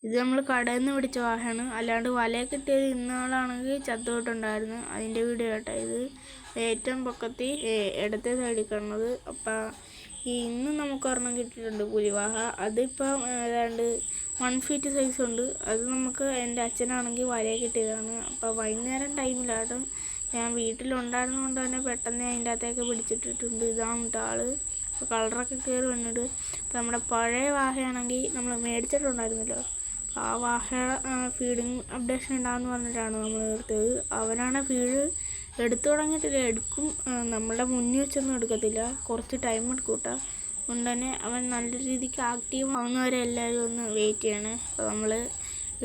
ഇത് നമ്മൾ കടയിൽ നിന്ന് പിടിച്ച വാഹയാണ്, അല്ലാണ്ട് വലയെ കിട്ടിയത് ഇന്നാളാണെങ്കിൽ ചത്തുപോയിട്ടുണ്ടായിരുന്നു. അതിൻ്റെ വീഡിയോ കേട്ടോ. ഇത് ഏറ്റവും പൊക്കത്തി ഇടത്തെ സൈഡിൽ കാണുന്നത്. അപ്പം ഇന്ന് നമുക്ക് ഒരെണ്ണം കിട്ടിയിട്ടുണ്ട് പുലിവാഹ. അതിപ്പം ഏതാണ്ട് 1 ഫീറ്റ് സൈസ് ഉണ്ട്. അത് നമുക്ക് എൻ്റെ അച്ഛനാണെങ്കിൽ വലയെ കിട്ടിയതാണ്. അപ്പോൾ വൈകുന്നേരം ടൈമിലാണ് ഞാൻ വീട്ടിലുണ്ടായിരുന്നതുകൊണ്ട് തന്നെ പെട്ടെന്ന് അതിൻ്റെ അകത്തേക്ക് പിടിച്ചിട്ടിട്ടുണ്ട്. ഇതാണ് കേട്ടോ ആള്. അപ്പോൾ കളറൊക്കെ കയറി വന്നിട്ട് അപ്പോൾ നമ്മുടെ പഴയ വാഹയാണെങ്കിൽ നമ്മൾ മേടിച്ചിട്ടുണ്ടായിരുന്നല്ലോ, ആ വാഹയുടെ ഫീഡിങ് അപ്ഡേഷൻ ഉണ്ടാകുമെന്ന് പറഞ്ഞിട്ടാണ് നമ്മൾ എടുത്തത്. അവനാണ് ഫീഡ് എടുത്തു തുടങ്ങിയിട്ടില്ല, എടുക്കും. നമ്മളുടെ മുന്നിൽ വെച്ചൊന്നും എടുക്കത്തില്ല, കുറച്ച് ടൈം എടുക്കും കേട്ടോ. അതുകൊണ്ട് തന്നെ അവൻ നല്ല രീതിക്ക് ആക്റ്റീവ് ആവുന്നവരെ എല്ലാവരും ഒന്ന് വെയിറ്റ് ചെയ്യണേ. അപ്പോൾ നമ്മൾ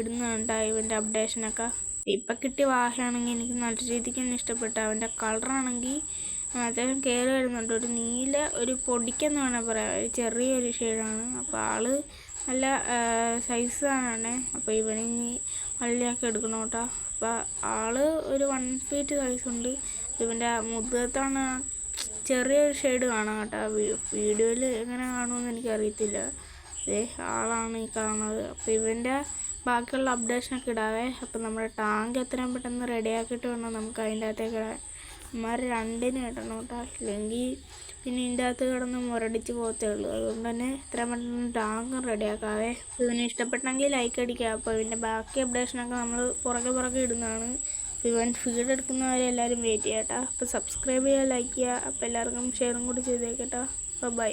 ഇടുന്നുണ്ട് ഇവൻ്റെ അപ്ഡേഷനൊക്കെ. ഇപ്പം കിട്ടിയ വാഹയാണെങ്കിൽ എനിക്ക് നല്ല രീതിക്ക് തന്നെ ഇഷ്ടപ്പെട്ടു. അവൻ്റെ കളറാണെങ്കിൽ അത്യാവശ്യം കയറി വരുന്നുണ്ട്. ഒരു നീല, ഒരു പൊടിക്കെന്ന് വേണേൽ പറയാം, ഒരു ചെറിയൊരു ഷെയ്ഡാണ്. അപ്പോൾ ആള് നല്ല സൈസ് ആണ്. അപ്പോൾ ഇവനിനി വള്ളിയാക്കി എടുക്കണം കേട്ടോ. അപ്പോൾ ആള് ഒരു 1 ഫീറ്റ് സൈസുണ്ട്. ഇവൻ്റെ മുഖത്താണ് ചെറിയൊരു ഷെയ്ഡ് കാണാം കേട്ടോ. വീഡിയോയിൽ എങ്ങനെ കാണുമെന്ന് എനിക്കറിയത്തില്ല. ആളാണ് ഈ കാണുന്നത്. അപ്പോൾ ഇവൻ്റെ ബാക്കിയുള്ള അപ്ഡേഷനൊക്കെ ഇടാവേ. അപ്പം നമ്മുടെ ടാങ്ക് എത്രയും പെട്ടെന്ന് റെഡിയാക്കിയിട്ട് വേണം നമുക്ക് അതിൻ്റെ അകത്തേക്ക് ഇടാൻ. ഇമാർ രണ്ടിനും ഇടണം കേട്ടോ, ഇല്ലെങ്കിൽ പിന്നെ ഇതിൻ്റെ അകത്ത് കിടന്ന് മുരടിച്ച് പോകത്തേ ഉള്ളൂ. അതുകൊണ്ട് തന്നെ എത്രയും പെട്ടെന്ന് ടാങ്ക് റെഡിയാക്കാവേ. ഇവന് ഇഷ്ടപ്പെട്ടെങ്കിൽ ലൈക്ക് അടിക്കുക. അപ്പോൾ ഇതിൻ്റെ ബാക്കി അപ്ഡേഷനൊക്കെ നമ്മൾ പുറകെ ഇടുന്നതാണ്. അപ്പോൾ ഇവൻ ഫീഡ് എടുക്കുന്നവരെ എല്ലാവരും വെയിറ്റ് ചെയ്യാം കേട്ടോ. അപ്പോൾ സബ്സ്ക്രൈബ് ചെയ്യുക, ലൈക്ക് ചെയ്യുക. അപ്പോൾ എല്ലാവർക്കും ഷെയറും കൂടി ചെയ്തേക്കട്ടോ. അപ്പോൾ ബൈ.